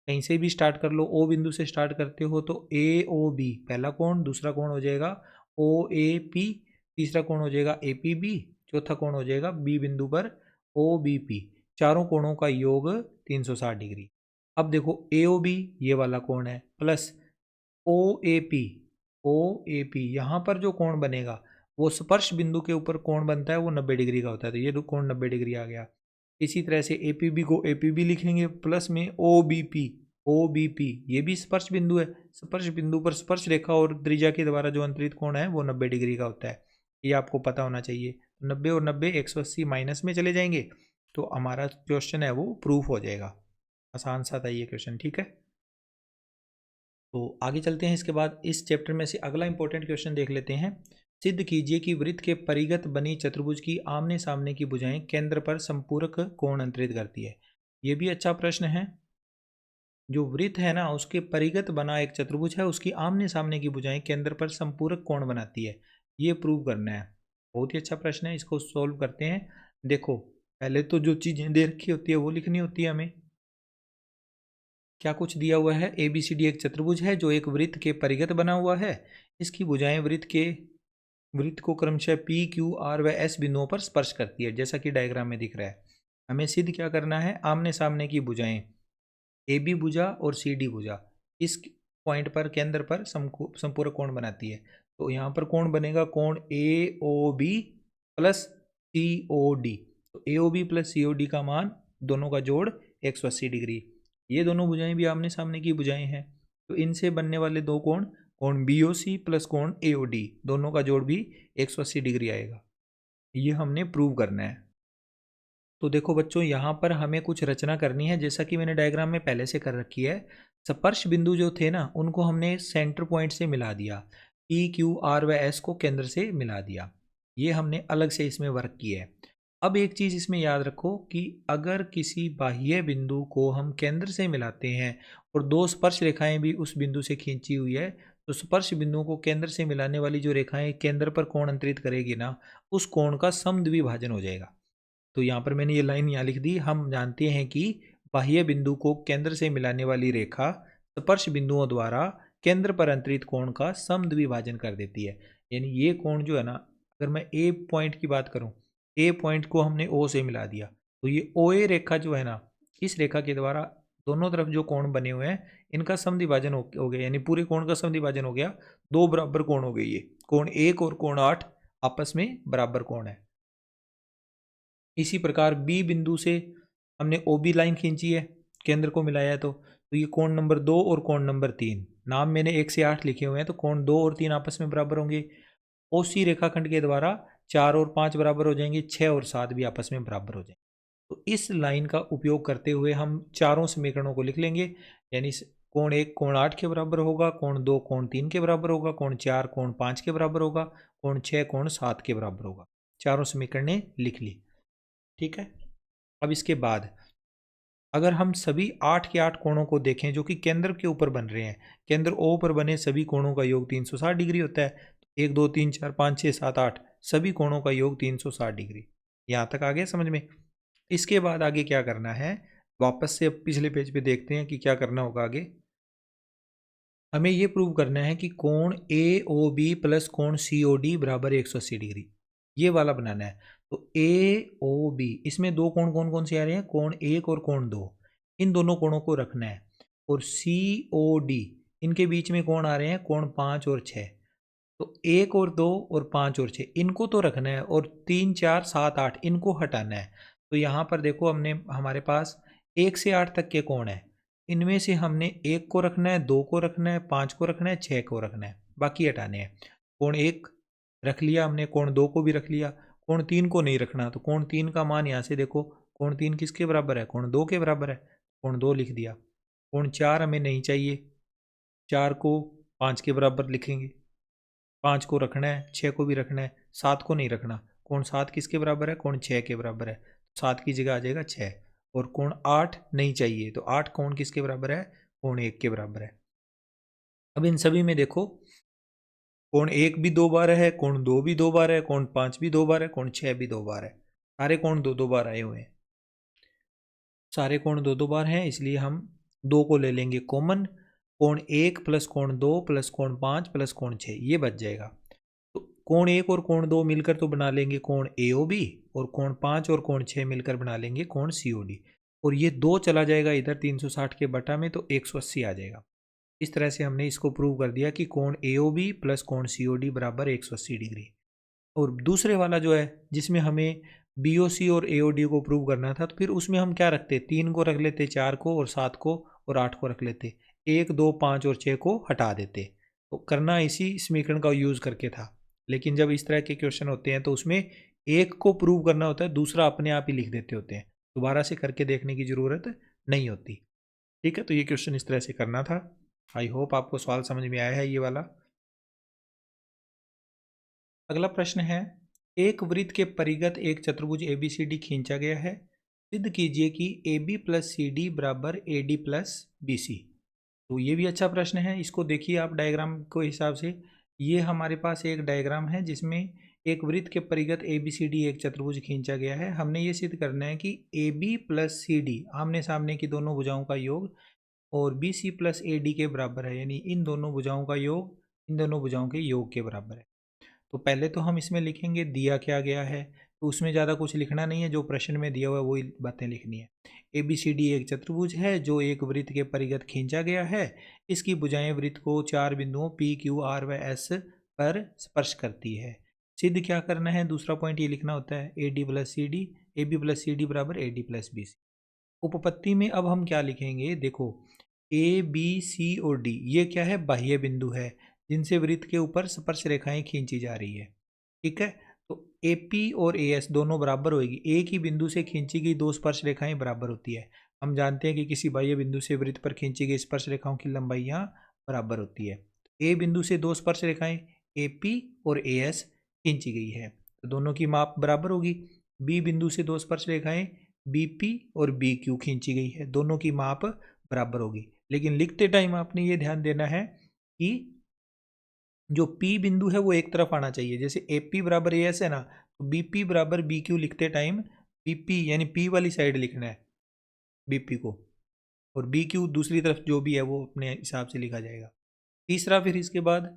S1: कहीं से भी स्टार्ट कर लो, ओ बिंदु से स्टार्ट करते हो तो AOB पहला कोण, दूसरा कोण हो जाएगा OAP, तीसरा कोण हो जाएगा APB, चौथा कोण हो जाएगा B बिंदु पर OBP। चारों कोणों का योग 360 डिग्री। अब देखो AOB ये वाला कोण है प्लस OAP यहाँ पर जो कोण बनेगा वो स्पर्श बिंदु के ऊपर कोण बनता है, वो 90 डिग्री का होता है, तो ये कोण 90 डिग्री आ गया। इसी तरह से APB को APB लिखेंगे प्लस में OBP ये भी स्पर्श बिंदु है, स्पर्श बिंदु पर स्पर्श रेखा और त्रिज्या के द्वारा जो अंतरित कोण है वो 90 डिग्री का होता है, ये आपको पता होना चाहिए। 90 और 90 180 माइनस में चले जाएंगे तो हमारा क्वेश्चन है वो प्रूफ हो जाएगा। आसान सा था ये क्वेश्चन, ठीक है। तो आगे चलते हैं, इसके बाद इस चैप्टर में से अगला इंपॉर्टेंट क्वेश्चन देख लेते हैं। सिद्ध कीजिए कि वृत्त के परिगत बनी चतुर्भुज की आमने सामने की भुजाएं केंद्र पर संपूरक कोण अंतरित करती है। ये भी अच्छा प्रश्न है। जो वृत्त है ना उसके परिगत बना एक चतुर्भुज है, उसकी आमने सामने की भुजाएं केंद्र पर संपूरक कोण बनाती है, ये प्रूव करना है। बहुत ही अच्छा प्रश्न है, इसको सोल्व करते हैं। देखो, पहले तो जो चीज़ें दे रखी होती है वो लिखनी होती है हमें। क्या कुछ दिया हुआ है, ABCD एक चतुर्भुज है जो एक वृत्त के परिगत बना हुआ है। इसकी भुजाएं वृत्त को क्रमशः P, Q, R व S बिंदुओं पर स्पर्श करती है, जैसा कि डायग्राम में दिख रहा है। हमें सिद्ध क्या करना है, आमने सामने की भुजाएं AB भुजा और CD भुजा इस पॉइंट पर केंद्र पर संपूरक कोण बनाती है। तो यहाँ पर कोण बनेगा कोण AOB प्लस COD। तो AOB प्लस COD का मान दोनों का जोड़ 180 डिग्री। ये दोनों भुजाएं भी आमने सामने की भुजाएं हैं, तो इनसे बनने वाले दो कोण कोण BOC प्लस कोण AOD दोनों का जोड़ भी 180 डिग्री आएगा। ये हमने प्रूव करना है। तो देखो बच्चों, यहाँ पर हमें कुछ रचना करनी है, जैसा कि मैंने डायग्राम में पहले से कर रखी है। स्पर्श बिंदु जो थे ना उनको हमने सेंटर पॉइंट से मिला दिया, P, Q, R व S को केंद्र से मिला दिया, ये हमने अलग से इसमें वर्क किया है। अब एक चीज़ इसमें याद रखो कि अगर किसी बाह्य बिंदु को हम केंद्र से मिलाते हैं और दो स्पर्श रेखाएं भी उस बिंदु से खींची हुई है, तो स्पर्श बिंदुओं को केंद्र से मिलाने वाली जो रेखाएं केंद्र पर कोण अंतरित करेगी ना, उस कोण का समद्विभाजन हो जाएगा। तो यहाँ पर मैंने ये लाइन यहाँ लिख दी। हम जानते हैं कि बाह्य बिंदु को केंद्र से मिलाने वाली रेखा स्पर्श बिंदुओं द्वारा केंद्र पर अंतरित कोण का समद्विभाजन कर देती है। यानी ये कोण जो है ना, अगर मैं A पॉइंट की बात करूँ, A पॉइंट को हमने O से मिला दिया, तो ये OA रेखा जो है ना, इस रेखा के द्वारा दोनों तरफ जो कोण बने हुए हैं इनका समद्विभाजन हो गया, यानी पूरे कोण का समद्विभाजन हो गया। दो बराबर कोण हो गए, ये कोण 1 और कोण 8 आपस में बराबर कोण है। इसी प्रकार B बिंदु से हमने ओ बी लाइन खींची है, केंद्र को मिलाया है, तो ये कोण नंबर 2 और कोण नंबर 3, नाम मैंने 1 से 8 लिखे हुए हैं, तो कोण 2 और 3 आपस में बराबर होंगे। ओ सी रेखाखंड के द्वारा 4 और 5 बराबर हो जाएंगे, 6 और 7 भी आपस में बराबर हो जाएंगे। तो इस लाइन का उपयोग करते हुए हम चारों समीकरणों को लिख लेंगे, यानी कोण 1 कोण 8 के बराबर होगा, कोण 2 कोण 3 के बराबर होगा, कोण 4 कोण 5 के बराबर होगा, कोण 6 कोण 7 के बराबर होगा। चारों समीकरणें लिख ली, ठीक है। अब इसके बाद अगर हम सभी 8 के 8 कोणों को देखें जो कि केंद्र के ऊपर बन रहे हैं, केंद्र ओ पर बने सभी कोणों का योग 360 डिग्री होता है। 1 2 3 4 5 6 7 8 सभी कोणों का योग 360 डिग्री। यहाँ तक आ गया समझ में। इसके बाद आगे क्या करना है, वापस से पिछले पेज पे देखते हैं कि क्या करना होगा आगे। हमें ये प्रूव करना है कि कोण ए ओ बी प्लस कोण सी ओ डी बराबर 180 डिग्री, ये वाला बनाना है। तो ए ओ बी, इसमें दो कोण कौन कौन से आ रहे हैं, कोण 1 और कोण 2, इन दोनों कोणों को रखना है। और सी ओ डी, इनके बीच में कोण आ रहे हैं कोण 5 और 6, तो 1 और 2 और 5 और 6 इनको तो रखना है, और 3 4 7 8 इनको हटाना है। तो यहाँ पर देखो हमने, हमारे पास 1 से 8 तक के कोण है, इनमें से हमने 1 को रखना है, 2 को रखना है, 5 को रखना है, 6 को रखना है, बाकी हटाने हैं। कोण 1 रख लिया हमने, कोण 2 को भी रख लिया, कोण 3 को नहीं रखना, तो कोण 3 का मान यहाँ से देखो, कोण 3 किसके बराबर है, कोण 2 के बराबर है, कोण 2 लिख दिया। कोण 4 हमें नहीं चाहिए, 4 को 5 के बराबर लिखेंगे, 5 को रखना है, 6 को भी रखना है, 7 को नहीं रखना। कोण 7 किसके बराबर है, कोण 6 के बराबर है, 7 की जगह आ जाएगा 6। और कोण 8 नहीं चाहिए, तो 8 कोण किसके बराबर है, कोण 1 के बराबर है। अब इन सभी में देखो, कोण 1 भी 2 बार है, कोण 2 भी 2 बार है, कोण 5 भी 2 बार है, कोण 6 भी 2 बार है, सारे कोण 2 2 बार आए हुए हैं, सारे कोण 2 2 बार हैं, इसलिए हम 2 को ले लेंगे कॉमन। कोण 1 प्लस कोण 2 प्लस कोण 5 प्लस कोण 6 ये बच जाएगा। तो कोण 1 और कोण 2 मिलकर तो बना लेंगे कोण ए ओ बी, और कोण 5 और कोण 6 मिलकर बना लेंगे कोण सी ओ डी। और ये 2 चला जाएगा इधर 360 के बटा में, तो 180 आ जाएगा। इस तरह से हमने इसको प्रूव कर दिया कि कोण ए ओ बी प्लस कोण सी ओ डी बराबर 180 डिग्री। और दूसरे वाला जो है जिसमें हमें बी ओ सी और ए ओ डी को प्रूव करना था, तो फिर उसमें हम क्या रखते, 3 को रख लेते, 4 को और 7 को और 8 को रख लेते, 1 2 5 और 6 को हटा देते। तो करना इसी समीकरण का यूज़ करके था। लेकिन जब इस तरह के क्वेश्चन होते हैं तो उसमें एक को प्रूव करना होता है, दूसरा अपने आप ही लिख देते होते हैं, दोबारा से करके देखने की ज़रूरत नहीं होती। ठीक है, तो ये क्वेश्चन इस तरह से करना था। आई होप आपको सवाल समझ में आया है ये वाला। अगला प्रश्न है, एक वृत्त के परिगत एक चतुर्भुज ABCD खींचा गया है, सिद्ध कीजिए कि AB प्लस सी डी बराबर AD प्लस BC। तो ये भी अच्छा प्रश्न है, इसको देखिए आप डायग्राम के हिसाब से। ये हमारे पास एक डायग्राम है जिसमें एक वृत्त के परिगत ABCD एक चतुर्भुज खींचा गया है। हमने ये सिद्ध करना है कि AB प्लस CD आमने सामने की दोनों भुजाओं का योग और BC प्लस AD के बराबर है, यानी इन दोनों भुजाओं का योग इन दोनों भुजाओं के योग के बराबर है। तो पहले तो हम इसमें लिखेंगे दिया क्या गया है, तो उसमें ज़्यादा कुछ लिखना नहीं है, जो प्रश्न में दिया हुआ है वही बातें लिखनी है। ABCD एक चतुर्भुज है जो एक वृत्त के परिगत खींचा गया है। इसकी भुजाएं वृत्त को 4 बिंदुओं P Q R व S पर स्पर्श करती है। सिद्ध क्या करना है, दूसरा पॉइंट ये लिखना होता है, AD plus C D, AB plus C D बराबर AD प्लस BC। उपपत्ति में अब हम क्या लिखेंगे, देखो A B C और D ये क्या है, बाह्य बिंदु है जिनसे वृत्त के ऊपर स्पर्श रेखाएं खींची जा रही है। ठीक है, तो AP और AS दोनों बराबर होगी, एक ही बिंदु से खींची गई दो स्पर्श रेखाएं बराबर होती है। हम जानते हैं कि किसी बाह्य बिंदु से वृत्त पर खींची गई स्पर्श रेखाओं की लंबाइयां बराबर होती है। A बिंदु से दो स्पर्श रेखाएं AP और AS खींची गई है, तो दोनों की माप बराबर होगी। B बिंदु से दो स्पर्श रेखाएं BP और BQ खींची गई है, दोनों की माप बराबर होगी। लेकिन लिखते टाइम आपने ये ध्यान देना है कि जो P बिंदु है वो एक तरफ आना चाहिए, जैसे AP बराबर AS है ना, तो BP बराबर BQ लिखते टाइम BP यानी P वाली साइड लिखना है BP को, और BQ दूसरी तरफ जो भी है वो अपने हिसाब से लिखा जाएगा। तीसरा, फिर इसके बाद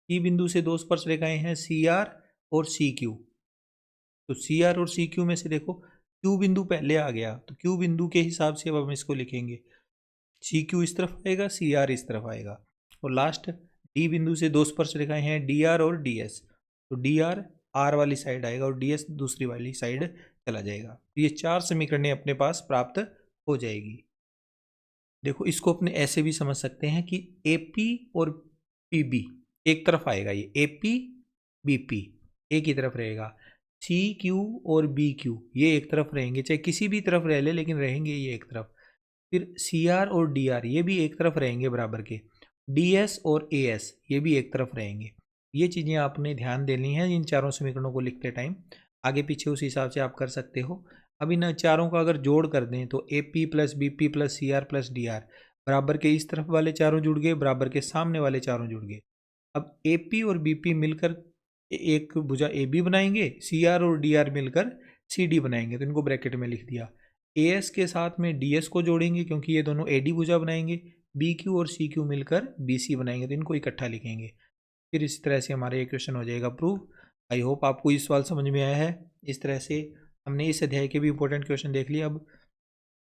S1: P बिंदु से दो स्पर्श रेखाएं हैं CR और CQ, तो CR और CQ में से देखो Q बिंदु पहले आ गया, तो Q बिंदु के हिसाब से अब हम इसको लिखेंगे, CQ इस तरफ आएगा, CR इस तरफ आएगा। और लास्ट D बिंदु से दो स्पर्श रेखाएं हैं DR और DS, तो DR R वाली साइड आएगा और DS दूसरी वाली साइड चला जाएगा। ये 4 समीकरणें अपने पास प्राप्त हो जाएगी। देखो इसको अपने ऐसे भी समझ सकते हैं कि AP और PB एक तरफ आएगा, ये AP BP एक ही तरफ रहेगा, CQ और BQ ये एक तरफ रहेंगे, चाहे किसी भी तरफ रह ले लेकिन रहेंगे ये एक तरफ। फिर CR और DR ये भी एक तरफ रहेंगे बराबर के, DS और AS ये भी एक तरफ रहेंगे। ये चीज़ें आपने ध्यान देनी है इन चारों समीकरणों को लिखते टाइम, आगे पीछे उस हिसाब से आप कर सकते हो। अब इन चारों का अगर जोड़ कर दें तो AP plus BP plus CR plus DR बराबर के इस तरफ वाले चारों जुड़ गए, बराबर के सामने वाले चारों जुड़ गए। अब AP और BP मिलकर एक भुजा AB बनाएंगे, CR और DR मिलकर CD बनाएंगे, तो इनको ब्रैकेट में लिख दिया। AS के साथ में DS को जोड़ेंगे क्योंकि ये दोनों AD भुजा बनाएंगे, BQ और CQ मिलकर BC बनाएंगे, तो इनको इकट्ठा लिखेंगे। फिर इस तरह से हमारा ये क्वेश्चन हो जाएगा प्रूव। आई होप आपको ये सवाल समझ में आया है। इस तरह से हमने इस अध्याय के भी इंपॉर्टेंट क्वेश्चन देख लिए। अब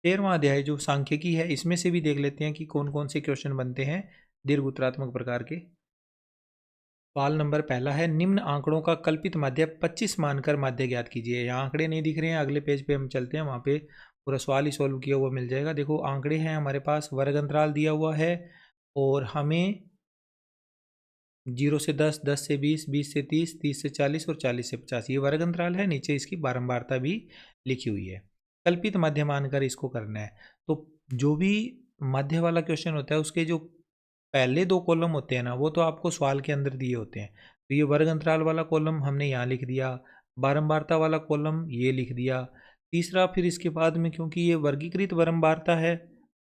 S1: 13वां अध्याय जो सांख्यिकी है इसमें से भी देख लेते हैं कि कौन कौन से क्वेश्चन बनते हैं दीर्घ उत्तरात्मक प्रकार के। सवाल नंबर पहला है, निम्न आंकड़ों का कल्पित माध्य 25 मानकर माध्य ज्ञात कीजिए। यहाँ आंकड़े नहीं दिख रहे हैं, अगले पेज पे हम चलते हैं, वहाँ पे पूरा सवाल ही सॉल्व किया हुआ मिल जाएगा। देखो आंकड़े हैं हमारे पास, वर्ग अंतराल दिया हुआ है और हमें 0 से 10, 10 से 20, 20 से 30, 30 से 40 और 40 से 50 ये वर्ग अंतराल है। नीचे इसकी बारंबारता भी लिखी हुई है। कल्पित माध्य मानकर इसको करना है। तो जो भी माध्य वाला क्वेश्चन होता है उसके जो पहले 2 कॉलम होते हैं ना, वो तो आपको सवाल के अंदर दिए होते हैं। तो ये वर्ग अंतराल वाला कॉलम हमने यहाँ लिख दिया, बारंबारता वाला कॉलम ये लिख दिया। तीसरा फिर इसके बाद में क्योंकि ये वर्गीकृत बारंबारता है,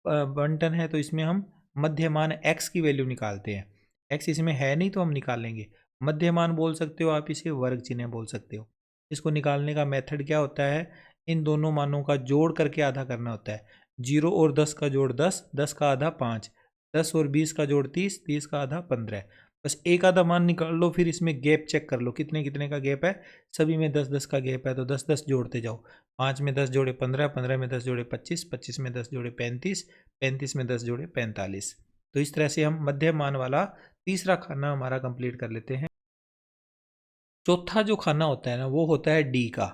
S1: बंटन है, तो इसमें हम मध्यमान x की वैल्यू निकालते हैं। x इसमें है नहीं तो हम निकालेंगे। मध्यमान बोल सकते हो आप, इसे वर्ग चिन्ह बोल सकते हो। इसको निकालने का मेथड क्या होता है, इन दोनों मानों का जोड़ करके आधा करना होता है। 0 और 10 का जोड़ 10, 10 का आधा 5, 10 और 20 का जोड़ 30, 30 का आधा 15। बस एक आधा मान निकाल लो, फिर इसमें गैप चेक कर लो कितने कितने का गैप है। सभी में 10 10 का गैप है तो 10 10 जोड़ते जाओ। 5 में 10 जोड़े 15, 15 में 10 जोड़े 25, 25 में 10 जोड़े 35, 35 में 10 जोड़े 45। तो इस तरह से हम मध्य मान वाला तीसरा खाना हमारा कंप्लीट कर लेते हैं। चौथा जो खाना होता है ना वो होता है डी का।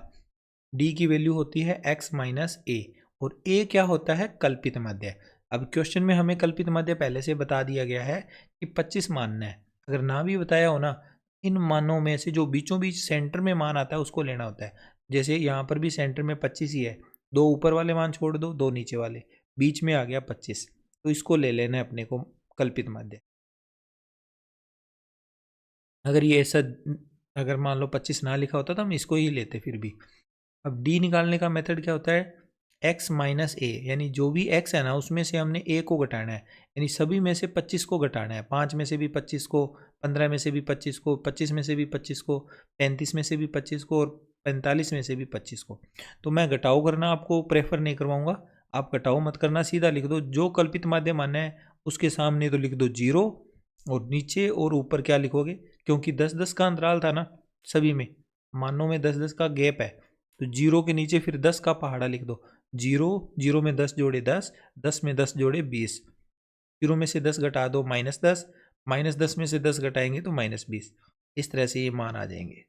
S1: डी की वैल्यू होती है x माइनस ए, और ए क्या होता है, कल्पित माध्य। अब क्वेश्चन में हमें कल्पित माध्य पहले से बता दिया गया है कि 25 मानना है। अगर ना भी बताया हो ना, इन मानों में से जो बीचों बीच सेंटर में मान आता है उसको लेना होता है। जैसे यहाँ पर भी सेंटर में 25 ही है, 2 ऊपर वाले मान छोड़ दो, 2 नीचे वाले, बीच में आ गया 25, तो इसको ले लेना है अपने को कल्पित माध्य। अगर ये ऐसा, अगर मान लो 25 ना लिखा होता तो हम इसको ही लेते फिर भी। अब डी निकालने का मेथड क्या होता है, x माइनस ए, यानी जो भी x है ना उसमें से हमने a को घटाना है, यानी सभी में से 25 को घटाना है। 5 में से भी 25 को, 15 में से भी 25 को, 25 में से भी 25 को, 35 में से भी 25 को और 45 में से भी 25 को। तो मैं घटाओ करना आपको प्रेफर नहीं करवाऊंगा, आप घटाओ मत करना, सीधा लिख दो जो कल्पित माध्य मानना है उसके सामने तो लिख दो 0, और नीचे और ऊपर क्या लिखोगे, क्योंकि 10 10 का अंतराल था ना, सभी में मानों में 10 10 का गैप है, तो 0 के नीचे फिर 10 का पहाड़ा लिख दो। 0, 0 में 10 जोड़े 10, 10 में 10 जोड़े 20, 0 में से 10 घटा दो -10, -10 में से 10 घटाएंगे तो -20। इस तरह से ये मान आ जाएंगे।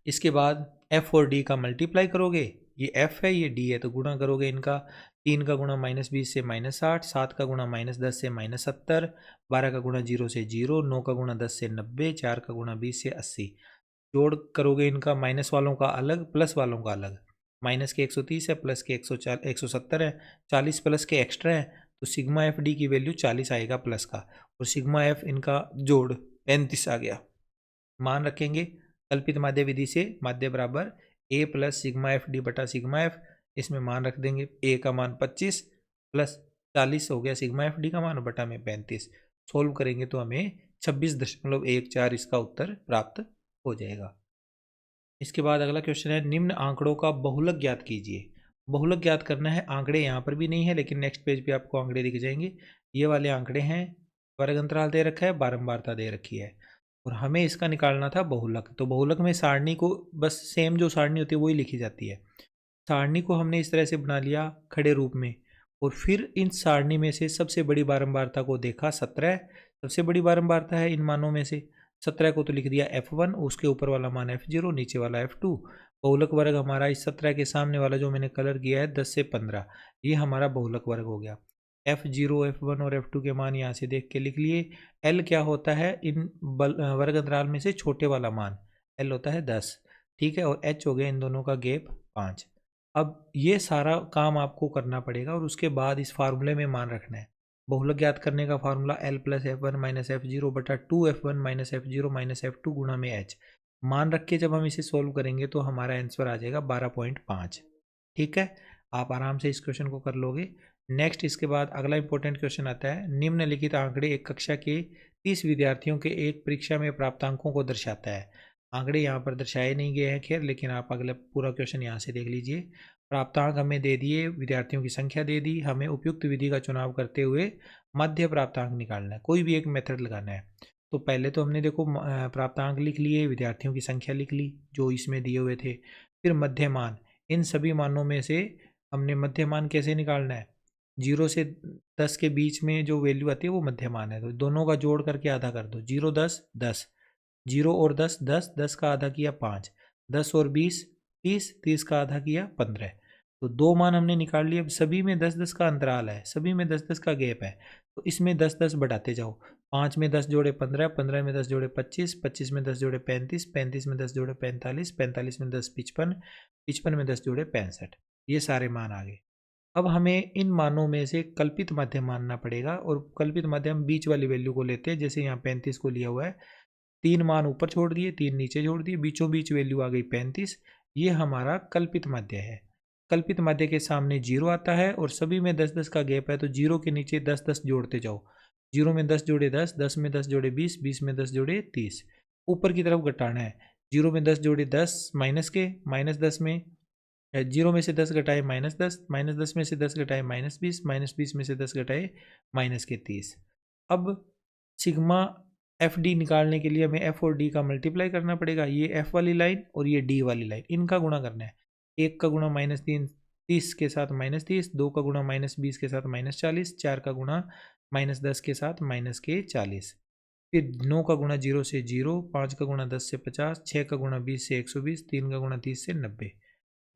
S1: इसके बाद f और d का मल्टीप्लाई करोगे, ये f है ये d है, तो गुणा करोगे इनका। 3 का गुणा -20 से -60, 7 का गुणा -10 से -70, 12 का गुणा 0 से 0, 9 का गुणा 10 से 90, 4 का गुणा 20 से 80। जोड़ करोगे इनका, माइनस वालों का अलग, प्लस वालों का अलग। माइनस के 130 है, प्लस के 170 है, 40 प्लस के एक्स्ट्रा है, तो सिग्मा एफ डी की वैल्यू 40 आएगा प्लस का, और सिग्मा एफ इनका जोड़ 35 आ गया। मान रखेंगे कल्पित माध्य विधि से, माध्य बराबर a plus sigma F D बटा सिग्मा एफ, इसमें मान रख देंगे a का मान 25 प्लस 40 हो गया सिग्मा एफ डी का मान, बटा में 35। सोल्व करेंगे तो हमें 26.14 इसका उत्तर प्राप्त हो जाएगा। इसके बाद अगला क्वेश्चन है, निम्न आंकड़ों का बहुलक ज्ञात कीजिए। बहुलक ज्ञात करना है, आंकड़े यहाँ पर भी नहीं है लेकिन नेक्स्ट पेज पे आपको आंकड़े दिख जाएंगे। ये वाले आंकड़े हैं, वर्ग अंतराल दे रखा है, बारंबारता दे रखी है, और हमें इसका निकालना था बहुलक। तो बहुलक में सारणी को बस सेम जो सारणी होती है वही लिखी जाती है। सारणी को हमने इस तरह से बना लिया खड़े रूप में, और फिर इन सारणी में से सबसे बड़ी बारंबारता को देखा, 17 सबसे बड़ी बारंबारता है इन मानों में से, 17 को तो लिख दिया F1, उसके ऊपर वाला मान F0, नीचे वाला F2। बहुलक वर्ग हमारा इस 17 के सामने वाला जो मैंने कलर किया है 10 से 15, ये हमारा बहुलक वर्ग हो गया। F0, F1 और F2 के मान यहाँ से देख के लिख लिए। L क्या होता है इन वर्ग अंतराल में से छोटे वाला मान, L होता है 10, ठीक है। और H हो गया इन दोनों का गैप 5। अब ये सारा काम आपको करना पड़ेगा और उसके बाद इस फार्मूले में मान रखना है। बहुलक ज्ञात करने का formula L plus F1 minus F0 बटा 2F1 minus F0 minus F2 गुणा में H। मान रख के जब हम इसे सोल्व करेंगे तो हमारा आंसर आ जाएगा 12.5। ठीक है, आप आराम से इस क्वेश्चन को कर लोगे। नेक्स्ट इसके बाद अगला इंपॉर्टेंट क्वेश्चन आता है, निम्नलिखित आंकड़े एक कक्षा के 30 विद्यार्थियों के एक परीक्षा में प्राप्त अंकों को दर्शाता है। आंकड़े यहाँ पर दर्शाए नहीं गए हैं खैर, लेकिन आप अगला पूरा क्वेश्चन यहाँ से देख लीजिए। प्राप्तांक हमें दे दिए, विद्यार्थियों की संख्या दे दी, हमें उपयुक्त विधि का चुनाव करते हुए मध्य प्राप्तांक निकालना है, कोई भी एक मेथड लगाना है। तो पहले तो हमने देखो प्राप्तांक लिख लिए, विद्यार्थियों की संख्या लिख ली जो इसमें दिए हुए थे, फिर मध्य मान, इन सभी मानों में से हमने मध्य मान कैसे निकालना है, 0 से 10 के बीच में जो वैल्यू आती है वो मध्य मान है। तो दोनों का जोड़ करके आधा कर दो, 0 10 10, 0 और 10 10, 10 का आधा किया 5, 10 और 20 30, 30 का आधा किया 15। तो दो मान हमने निकाल लिए। अब सभी में 10 10 का अंतराल है, सभी में 10 10 का गैप है, तो इसमें 10 10 बढ़ाते जाओ। 5 में 10 जोड़े 15, 15 में 10 जोड़े 25, 25 में 10 जोड़े 35, 35 में 10 जोड़े 45, 45 में 10 55, 55 में 10 जोड़े 65। ये सारे मान आ गए। अब हमें इन मानों में से कल्पित माध्य मानना पड़ेगा, और कल्पित माध्य हम बीच वाली वैल्यू को लेते हैं। जैसे यहाँ 35 को लिया हुआ है, 3 मान ऊपर छोड़ दिए, 3 नीचे जोड़ दिए, बीचों बीच वैल्यू आ गई 35। ये हमारा कल्पित माध्य है। कल्पित माध्य के सामने 0 आता है और सभी में 10 10 का गैप है, तो 0 के नीचे 10 10 जोड़ते जाओ। 0 में 10 जोड़े 10, 10 में 10 जोड़े 20, 20 में 10 जोड़े 30। ऊपर की तरफ घटाना है, 0 में 10 जोड़े 10 माइनस के, माइनस 10 में 0 में से 10 घटाए माइनस 10, माइनस 10 में से 10 घटाए माइनस 20, माइनस 20 में से 10 घटाए माइनस के 30। अब सिग्मा एफ डी निकालने के लिए हमें एफ और डी का मल्टीप्लाई करना पड़ेगा। ये एफ वाली लाइन और ये डी वाली लाइन, इनका गुणा करना है। 1 का गुणा -3 30 के साथ -30, 2 का गुणा -20 के साथ -40, 4 का गुणा -10 के साथ -40, फिर 9 का गुणा 0 से 0, 5 का गुणा 10 से 50, 6 का गुणा 20 से 120, 3 का गुणा 30 से 90।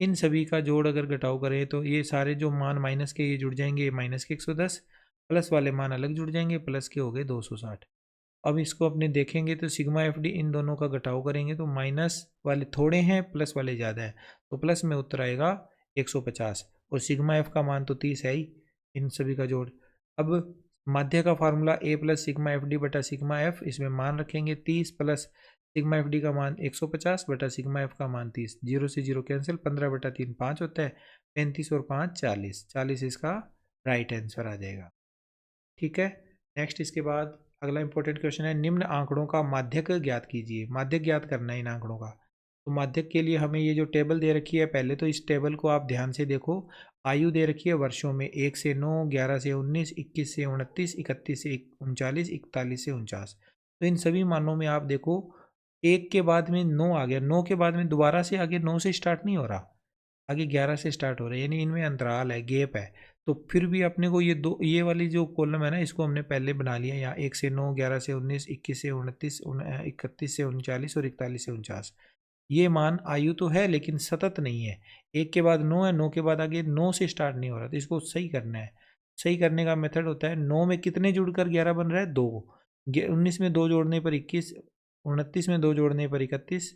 S1: इन सभी का जोड़ अगर घटाव करें तो ये सारे जो मान माइनस के ये जुड़ जाएंगे, माइनस के 110, प्लस वाले मान अलग जुड़ जाएंगे, प्लस के हो गए 260। अब इसको अपने देखेंगे तो सिग्मा एफ डी इन दोनों का घटाव करेंगे तो माइनस वाले थोड़े हैं, प्लस वाले ज़्यादा है, तो प्लस में उत्तर आएगा 150, और सिग्मा एफ का मान तो 30 है ही, इन सभी का जोड़। अब माध्य का फार्मूला ए प्लस सिग्मा एफ डी बटा सिग्मा एफ, इसमें मान रखेंगे 30 प्लस सिग्मा एफ डी का मान 150 बटा सिग्मा एफ का मान 30, 0 से 0 कैंसिल, 15 बटा 3 5 होता है, 35 और 5 40, 40 इसका राइट आंसर आ जाएगा। ठीक है, नेक्स्ट इसके बाद अगला इंपॉर्टेंट क्वेश्चन है, निम्न आंकड़ों का माध्यक ज्ञात कीजिए। माध्यक ज्ञात करना है इन आंकड़ों का। तो माध्यक के लिए हमें ये जो टेबल दे रखी है, पहले तो इस टेबल को आप ध्यान से देखो। आयु दे रखी है वर्षों में, 1 से 9, 11 से 19, 21 से 29, 31 से 39, 41 से 49। तो इन सभी मानों में आप देखो 1 के बाद में 9 आ गया, 9 के बाद में दोबारा से आगे 9 से स्टार्ट नहीं हो रहा, आगे 11 से स्टार्ट हो रहा है, यानी इनमें अंतराल है, गैप है। तो फिर भी अपने को ये वाली जो कॉलम है ना, इसको हमने पहले बना लिया। यहाँ 1 से 9, 11 से 19, 21 से 29, 31 से 39 और 41 से 49। ये मान आयु तो है लेकिन सतत नहीं है, 1 के बाद 9 है, 9 के बाद आगे 9 से स्टार्ट नहीं हो रहा, तो इसको सही करना है। सही करने का मेथड होता है, 9 में कितने जुड़कर 11 बन रहा है, 2, 19 में 2 जोड़ने पर 21, 29 में 2 जोड़ने पर 31,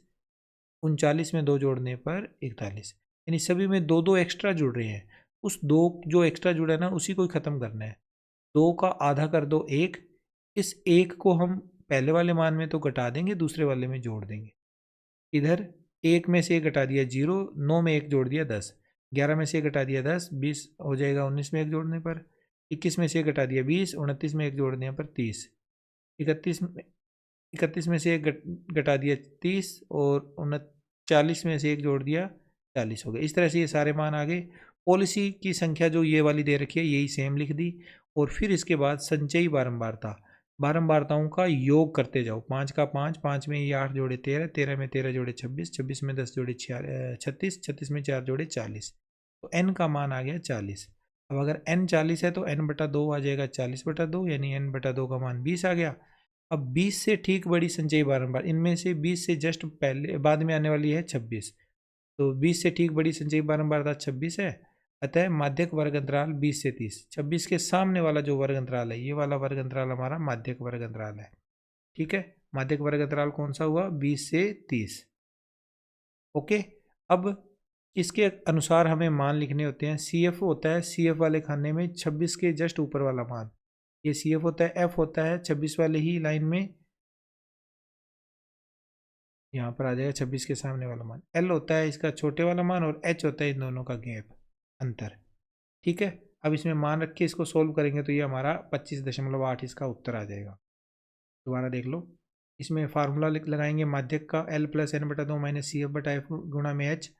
S1: 39 में 2 जोड़ने पर 41, यानी सभी में 2 2 एक्स्ट्रा जुड़ रहे हैं। उस 2 जो एक्स्ट्रा जुड़ा है ना, उसी को ही ख़त्म करना है। 2 का आधा कर दो 1, इस 1 को हम पहले वाले मान में तो घटा देंगे, दूसरे वाले में जोड़ देंगे। इधर 1 में से 1 घटा दिया 0, 9 में 1 जोड़ दिया 10, 11 में से 1 घटा दिया 10, 20 हो जाएगा 19 में 1 जोड़ने पर, 21 में से 1 घटा दिया 20, 29 में 1 जोड़ने पर 30, 31 में से 1 घटा दिया 30, और 39 में से 1 जोड़ दिया 40 हो गया। इस तरह से ये सारे मान आ गए। पॉलिसी की संख्या जो ये वाली दे रखी है यही सेम लिख दी, और फिर इसके बाद संचयी बारंबारता, बारंबारताओं का योग करते जाओ। 5 का 5, 5 में ये 8 जोड़े 13, 13 में 13 जोड़े 26, 26 में 10 जोड़े 36, 36 में 4 जोड़े 40, तो n का मान आ गया 40। अब अगर n 40 है तो n बटा 2 आ जाएगा 40 बटा 2, यानी n बटा 2 का मान 20 आ गया। अब 20 से ठीक बड़ी संचयी बारंबार, इनमें से 20 से जस्ट पहले बाद में आने वाली है 26, तो 20 से ठीक बड़ी संचयी बारंबारता 26 है। अतः माध्यक वर्ग अंतराल 20 से 30, 26 के सामने वाला जो वर्ग अंतराल है, ये वाला वर्ग अंतराल हमारा माध्यक वर्ग अंतराल है। ठीक है, माध्यक वर्ग अंतराल कौन सा हुआ? 20 से 30। ओके, अब इसके अनुसार हमें मान लिखने होते हैं। सी एफ होता है, सी एफ वाले खाने में 26 के जस्ट ऊपर वाला मान, ये सी एफ होता है। एफ होता है 26 वाले ही लाइन में, यहाँ पर आ जाएगा 26 के सामने वाला मान। एल होता है इसका छोटे वाला मान, और एच होता है इन दोनों का गैप, अंतर। ठीक है, अब इसमें मान रख के इसको सोल्व करेंगे तो ये हमारा 25.8 इसका उत्तर आ जाएगा। दोबारा देख लो, इसमें फार्मूला लगाएंगे माध्यक का, एल प्लस एन बटा 2 माइनस सी एफ बटा एफ गुणा में एच,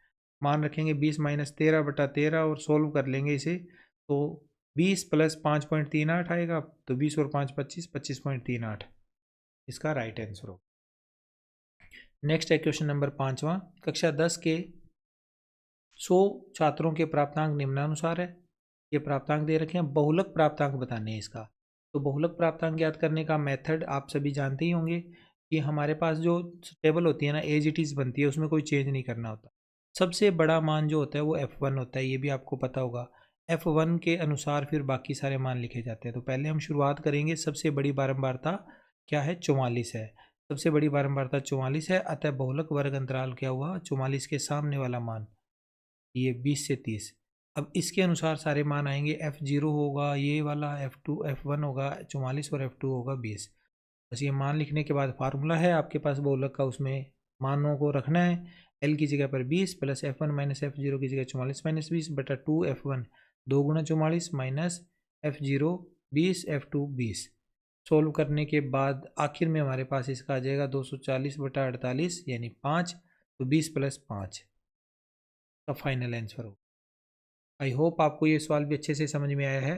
S1: मान रखेंगे 20 माइनस 13 बटा 13 और सोल्व कर लेंगे इसे, तो 20 प्लस 5.38 आएगा, तो 20 और 5 25, 25.38 इसका राइट आंसर हो। नेक्स्ट है क्वेश्चन नंबर 5वां, कक्षा 10 के 100 छात्रों के प्राप्तांक निम्नानुसार है। ये प्राप्तांक दे रखे हैं, बहुलक प्राप्तांक बताने हैं इसका। तो बहुलक प्राप्तांक ज्ञात करने का मेथड आप सभी जानते ही होंगे कि हमारे पास जो टेबल होती है ना, एज इट इज़ बनती है, उसमें कोई चेंज नहीं करना होता। सबसे बड़ा मान जो होता है वो F1 होता है, ये भी आपको पता होगा। F1 के अनुसार फिर बाकी सारे मान लिखे जाते हैं। तो पहले हम शुरुआत करेंगे, सबसे बड़ी बारंबारता क्या है? 44 है। सबसे बड़ी बारंबारता 44 है, अतः बहुलक वर्ग अंतराल क्या हुआ? 44 के सामने वाला मान, ये 20 से 30। अब इसके अनुसार सारे मान आएंगे। F0 होगा ये वाला, F2 F1 होगा 44 और F2 होगा 20। बस ये मान लिखने के बाद फार्मूला है आपके पास बहुलक का, उसमें मानों को रखना है। L की जगह पर 20 प्लस F1 माइनस F0 की जगह 44 माइनस 20 बटा 2F1 2 गुना 44 माइनस F0 20 F2 20। सोल्व करने के बाद आखिर में हमारे पास इसका आ जाएगा 240 बटा 48 यानी 5, तो 20 प्लस 5 का फाइनल आंसर हो। आई होप आपको ये सवाल भी अच्छे से समझ में आया है।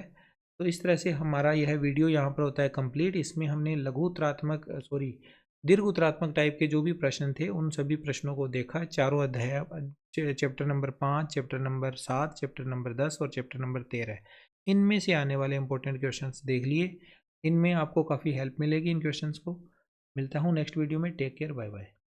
S1: तो इस तरह से हमारा यह वीडियो यहाँ पर होता है कंप्लीट। इसमें हमने लघुत्रात्मक दीर्घउतरात्मक टाइप के जो भी प्रश्न थे उन सभी प्रश्नों को देखा। चारों अध्याय, chapter number 5, chapter number 7, chapter number 10 और चैप्टर नंबर 13, इनमें से आने वाले इंपॉर्टेंट क्वेश्चन देख लिए। इनमें आपको काफ़ी हेल्प मिलेगी इन क्वेश्चन को। मिलता हूँ नेक्स्ट वीडियो में। Take care, bye bye.